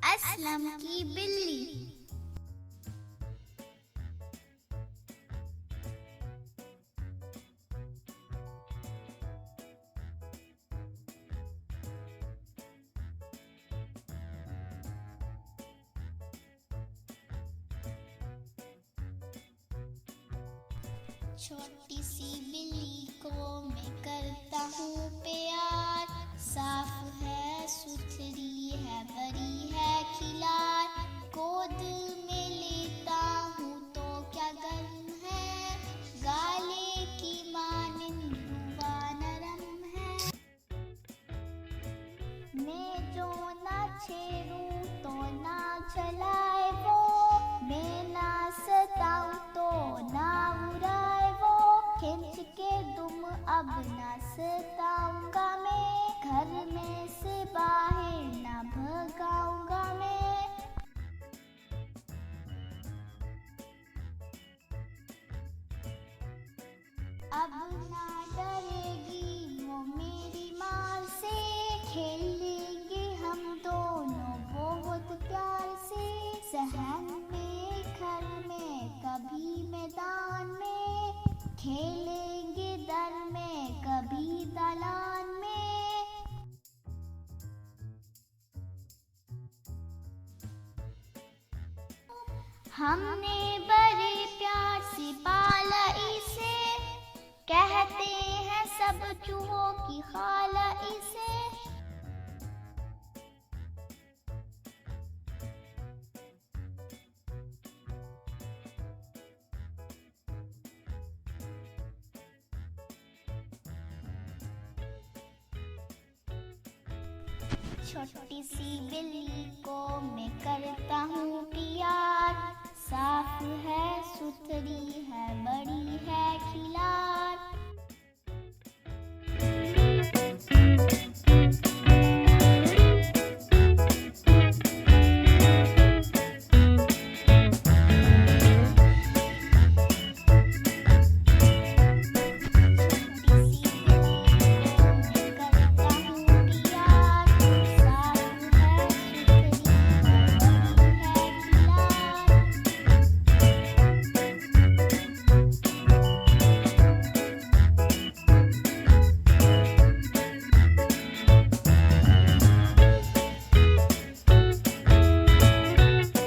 असलम की बिल्ली। छोटी सी बिल्ली को मैं करता हूँ प्यार, साफ है सुथरी है बड़ी है खिलार, गोद में लेता हूँ तो क्या गर्म है, गाले की मानिंद रुआ नरम है। मैं जो ना छेड़ूं तो ना चलाए वो, मैं ना सताऊं तो ना उड़ाए वो, खींच के दुम अब ना सताऊंगा मैं, घर में से बाहर ना भगाऊंगा मैं। अब ना डरेगी वो मेरी मार से, खेलेंगे हम दोनों बहुत प्यार से, सहन में घर में कभी मैदान में, खेलेंगे दर में कभी दलान में। हमने बड़े प्यार से पाला इसे, कहते हैं सब चूहों की खाला इसे। छोटी सी बिल्ली को मैं करता हूँ प्यार, साफ है सुथरी है बड़ी है